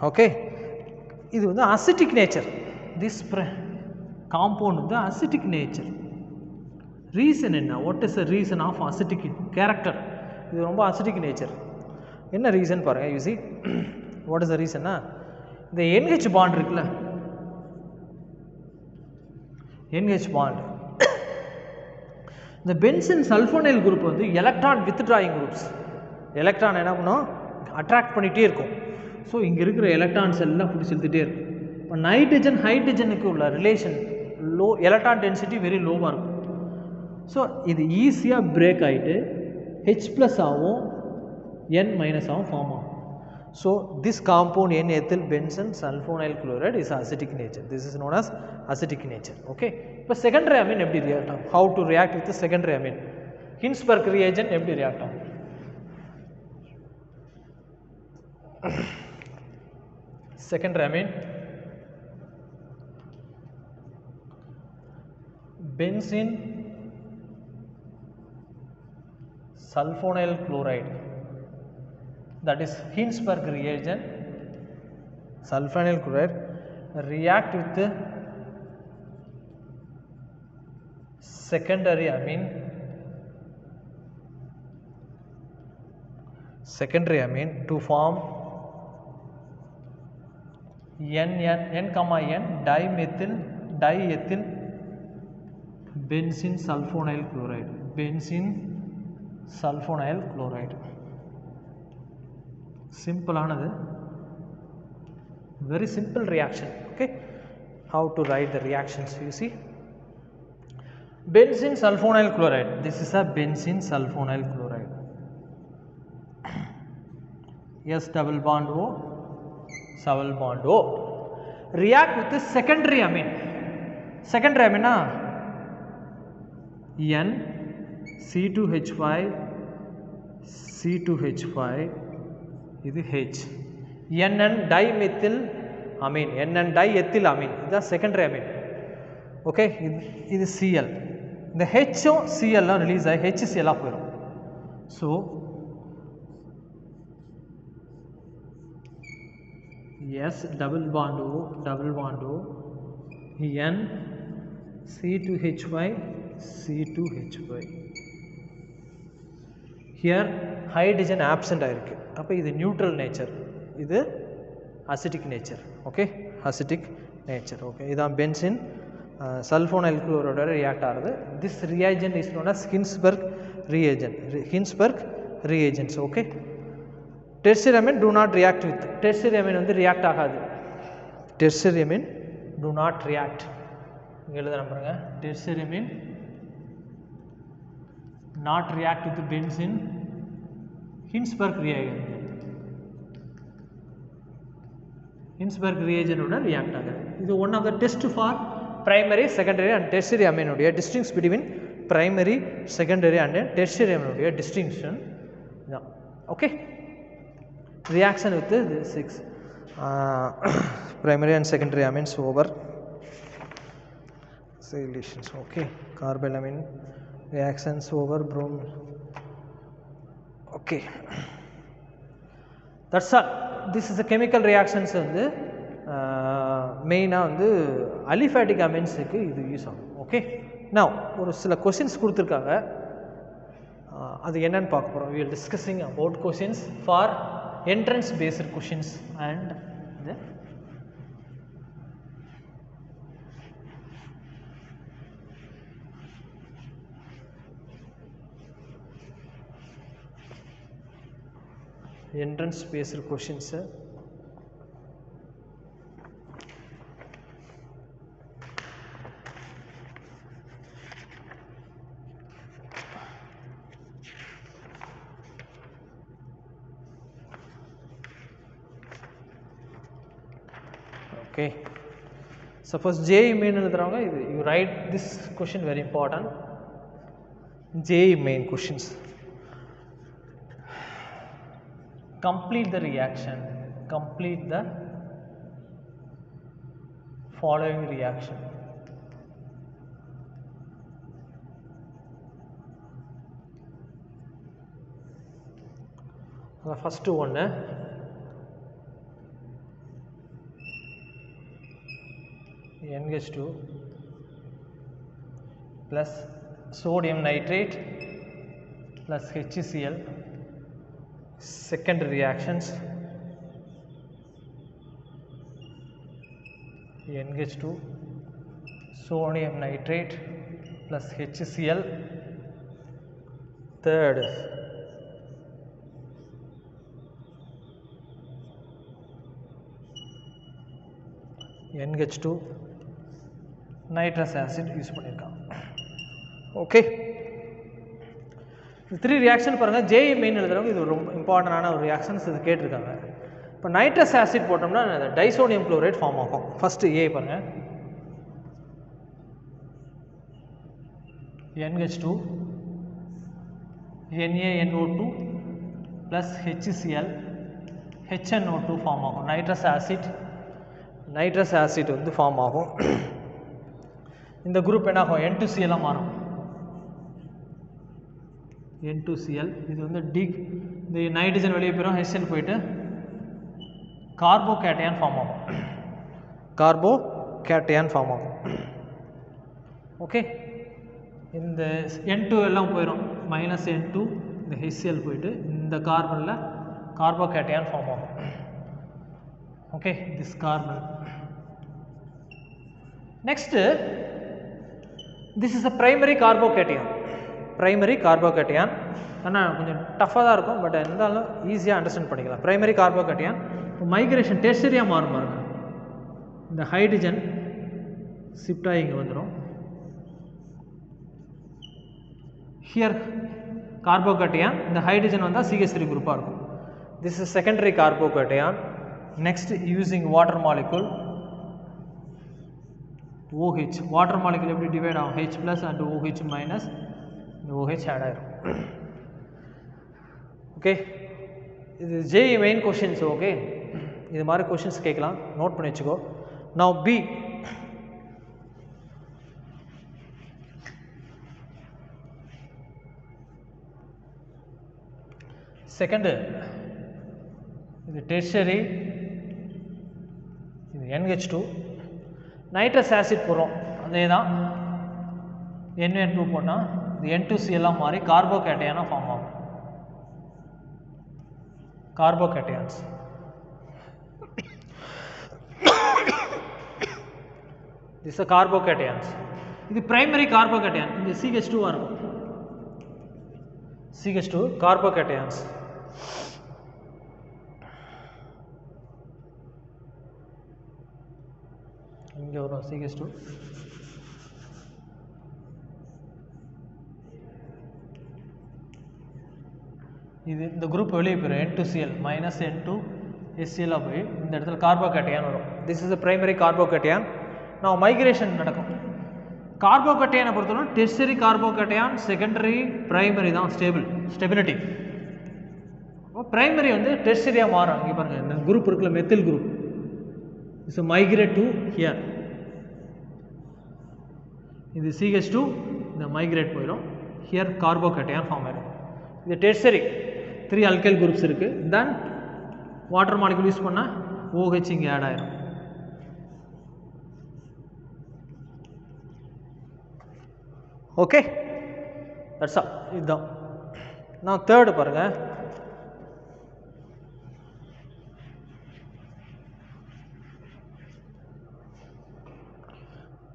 Okay, இது வந்து acidic nature. This compound வந்து acidic nature. Reason என்ன? What is the reason of acidic character? இது ரொம்ப acidic nature. என்ன reason பாருங்க. You see, what is the reason? இந்த NH bond இருக்குல்ல, NH bond, இந்த benzene sulfonyl group வந்து electron withdrawing groups. எலக்ட்ரான் என்ன பண்ணும்? அட்ராக்ட் பண்ணிகிட்டே இருக்கும். ஸோ இங்கே இருக்கிற எலக்ட்ரான்ஸ் எல்லாம் பிடிச்சி இழுத்துட்டே இருக்கும். இப்போ நைட்ரஜன் ஹைட்ரஜனுக்கு உள்ள relation low, electron density very லோவாக இருக்கும். ஸோ இது ஈஸியாக பிரேக் ஆகிட்டு ஹெச் ப்ளஸ் ஆகும், என் மைனஸ் ஆகும் ஃபார்ம் ஆகும். So this compound N-ethyl benzene sulfonyl chloride is acidic nature. This is known as acidic nature. Okay, இப்போ செகண்டரி அமீன் எப்படி ரியாக்ட் ஆகும்? How to react with the secondary amine? Hinsberg reagent எப்படி react ஆகும்? Secondary amine, benzene sulfonyl chloride, that is Hinsberg reagent, sulfonyl chloride react with the secondary amine, to form N diethyl benzene sulfonyl chloride, benzene sulfonyl chloride. Simple another, very simple reaction. Okay, how to write the reactions? You see, benzene sulfonyl chloride, this is a benzene sulfonyl chloride, S double bond O, double bond O, react with the secondary amine. Secondary amine N C2H5 C2H5 இது H. NN dimethyl amine, NN diethyl amine, இதுதான் secondary Ameen. Okay, இது Cl. இந்த Hம் Cl release ஆகி HCl போயிடும். So S double bond O N C2H5 C2H5. Here hydrogen absent ஆயிருக்கு. அப்போ இது neutral nature, இது acetic nature. Okay, acetic nature. Okay, இதான் பென்சின் சல்ஃபோனைல் குளோரைடோட ரியாக்ட் ஆகுது. This reagent is known as Hinsberg reagents. Okay, tertiary amine do not react with, tertiary amine வந்து react ஆகாது. Tertiary amine do not react. இங்கே எழுதுறேன் பாருங்க, tertiary amine not react with benzene Hinsberg reagent. Hinsberg reagent உடன் react ஆகுது. இது one of the test for primary, secondary and tertiary amine உடைய distinction between primary, secondary and tertiary amine உடைய distinction. Okay, reaction with the 6 primary and secondary amines over relations. Okay, carbylamine reactions over bromine. Okay, that's all. This is the chemical reactions வந்து மெயினாக வந்து aliphatic அமீன்ஸுக்கு இது use ஆகும். Okay, now ஒரு சில questions கொடுத்துருக்காங்க, அது என்னன்னு பார்க்க போகிறோம். we are discussing about questions for entrance based questions and the entrance based questions. Okay, suppose JEE main எழுதுறவங்க இது you write this question, very important. JEE main questions. Complete the reaction, complete the following reaction. The first one, NH2 plus sodium nitrate plus HCl. Secondary reactions, NH2 sodium nitrate plus HCl. Third, NH2 nitrous acid use பண்ணியிருக்காங்க. Okay, இந்த 3 reaction பாருங்கள். JEE main எழுதுறவங்க இது ரொம்ப இம்பார்ட்டண்டான ஒரு reactions இது கேட்டிருக்காங்க. இப்போ நைட்ரஸ் ஆசிட் போட்டோம்னா டைசோடியம் குளோரைட் ஃபார்ம் ஆகும். ஃபஸ்ட்டு ஏ பாருங்கள், NH2 NaNO2 plus HCl HNO2 form ஆகும். நைட்ரஸ் ஆசிட் வந்து ஃபார்ம் ஆகும். இந்த குரூப் என்ன ஆகும், N2Cl மாறும். N2Cl இது வந்து இந்த நைட்ரஜன் வெளியே போயிடும், HCl போயிட்டு கார்போகேட்டையான் ஃபார்ம் ஆகும். ஓகே, இந்த N2 எல்லாம் போயிடும், மைனஸ் N2, இந்த HCl போயிட்டு இந்த கார்பனில் கார்போகேட்டையான் ஃபார்ம் ஆகும். Okay, this carbon. Next, this is a primary கார்போகேட்டையான். ஆனால் கொஞ்சம் டஃப்பாக தான் இருக்கும், பட் இருந்தாலும் ஈஸியாக அண்டர்ஸ்டாண்ட் பண்ணிக்கலாம். பிரைமரி கார்போகேட்டையான் இப்போ மைக்ரேஷன் டெர்ஷரியாக மாறும் பாருங்க. இந்த ஹைட்ரஜன் ஷிஃப்டாக இங்கே வந்துடும். ஹியர் கார்போகேட்டையான், இந்த ஹைட்ரஜன் வந்தால் CH3 குரூப்பாக இருக்கும். This is secondary carbocation. Next, using water molecule OH. Water molecule எப்படி டிவைட் ஆகும், H plus and OH minus. OH add ஆயிரும். ஓகே, இது JEE மெயின் கொஷின்ஸ். ஓகே, இது மாதிரி கொஷின்ஸ் கேட்கலாம், நோட் பண்ணி வச்சுக்கோ. Now B. செகண்டு இது டெர்ஷரி, இது NH2. நைட்ரஸ் ஆசிட் போடுறோம், அதே தான். NN2 போட்டால் இது N2C எல்லாம் மாறி கார்போகேட்டையானாக ஃபார்ம் ஆகும். கார்போகேட்டையான்ஸ். This is carbocations. இது primary carbocation. இங்க CH2 ஆ இருக்கும். CH2 carbocations. இங்க வரும் CH2. இது இந்த குரூப் வெளியே போயிடும், N2Cl minus N2HCl போய் இந்த இடத்துல கார்போகேட்டையான் வரும். This is a primary carbocation. Now migration நடக்கும். கார்போகேட்டையானை பொறுத்தவரை டெர்ஷரி கார்போகேட்டையான், செகண்டரி, பிரைமரி தான் ஸ்டெபிலிட்டி. பிரைமரி வந்து டெர்ஷரியாக மாறும். இங்கே பாருங்கள், இந்த குரூப் இருக்குல்ல, methyl group, it's migrate to hear. இது CH2 இந்த மைக்ரேட் போயிடும், ஹியர் கார்போகேட்டையான் ஃபார்ம் ஆகிடும். இது டெர்ஷரி, 3 அல்கைல் குரூப்ஸ் இருக்குது. தென் வாட்டர் மாலிகுல் யூஸ் பண்ணால் OH இங்கே ஆட் ஆகிடும். Okay, that's all. இதுதான். நான் தேர்டு பாருங்க.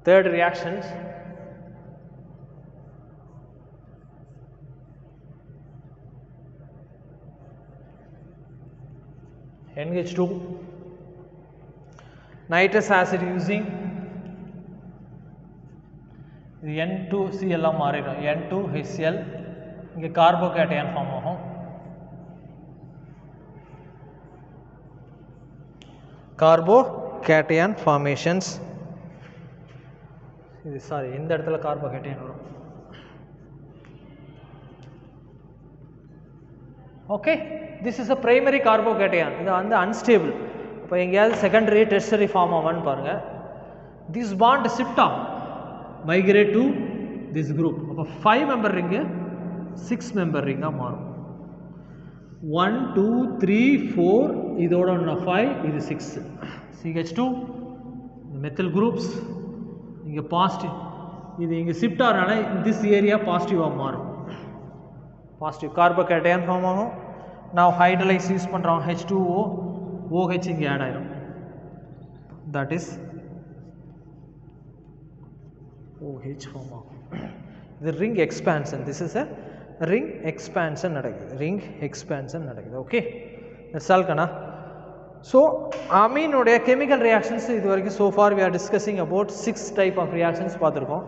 Third reactions. NH2 nitrous acid using இது N2C எல்லாம் மாறிடும், N2HCl. இங்கே கார்போகேட்டையான் ஃபார்ம் ஆகும். கார்போகேட்டையான் ஃபார்மேஷன்ஸ். இது சாரி, இந்த இடத்துல கார்போகேட்டையான் வரும். Okay, this is a primary கார்போகேட்டையான். இது வந்து அன்ஸ்டேபிள். இப்போ எங்கேயாவது செகண்டரி, டெர்ஷரி ஃபார்ம் ஆகும்னு பாருங்கள். திஸ் பாண்ட் ஷிஃப்ட் ஆகும், migrate to this group. அப்போ 5 மெம்பர் ரிங்கு 6 மெம்பர் ரிங்காக மாறும். 1 2 3 4, இதோட 5, இது 6. CH2 மெத்தில் குரூப்ஸ் இங்கே பாசிட்டிவ், இது இங்கே ஷிஃப்ட் ஆகிறனால திஸ் ஏரியா பாசிட்டிவாக மாறும். பாசிட்டிவ் கார்போகேட்டையான் ஃபார்ம் ஆகும். நான் ஹைட்ரலைஸ் யூஸ் பண்ணுறோம், H2O, OH இங்கே ஆட் ஆயிடும். தட் இஸ் OH ஃபார்ம் ஆகும். இது ring expansion. This is a ring expansion நடக்குது, ரிங் எக்ஸ்பான்ஷன் நடக்குது. ஓகே, தட்ஸ் ஆல் கண்ணா. ஸோ அமீனுடைய கெமிக்கல் ரியாக்ஷன்ஸ் இது வரைக்கும் so far we are discussing about 6 type of reactions பார்த்துருக்கோம்.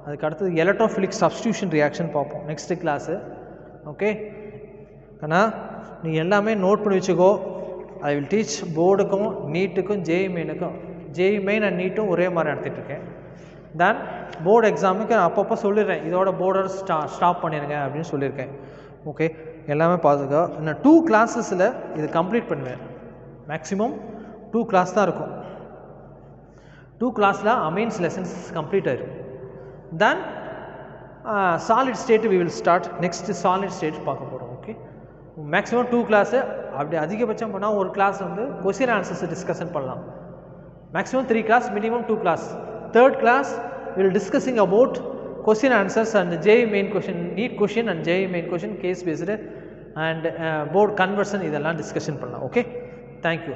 அதுக்கு அடுத்தது எலக்ட்ரோஃபிலிக் சப்ஸ்டியூஷன் ரியாக்ஷன் பார்ப்போம் நெக்ஸ்ட் கிளாஸு. ஓகே கண்ணா, நீ எல்லாமே நோட் பண்ணி வச்சுக்கோ. ஐ வில் டீச் போர்டுக்கும் நீட்டுக்கும் JEE மெயினுக்கும். JEE மெயின் அண்ட் நீட்டும் ஒரே மாதிரி நடத்திட்டுருக்கேன். தென் போர்டு எக்ஸாமுக்கு நான் அப்பப்போ சொல்லிடுறேன், இதோட போர்டர் ஸ்டாப் பண்ணிடுங்க அப்படின்னு சொல்லியிருக்கேன். ஓகே, எல்லாமே பார்த்துக்கோ. இன்னும் 2 கிளாஸஸில் இது கம்ப்ளீட் பண்ணுவேன். மேக்ஸிமம் 2 கிளாஸ் தான் இருக்கும். 2 கிளாஸில் அமீன்ஸ் லெசன்ஸ் கம்ப்ளீட் ஆயிடும். Then solid state we will start. Next solid state பார்க்க போகிறோம். Okay, maximum 2 class. அப்படி அதிகபட்சம் பண்ணால் ஒரு கிளாஸ் வந்து கொஸ்டின் ஆன்சர்ஸ் டிஸ்கஷன் பண்ணலாம். Maximum 3 class, minimum 2 class. Third class we will discussing about question answers and JEE main question, NEET question and JEE main question, case based and board conversion இதெல்லாம் discussion பண்ணலாம். Okay, thank you.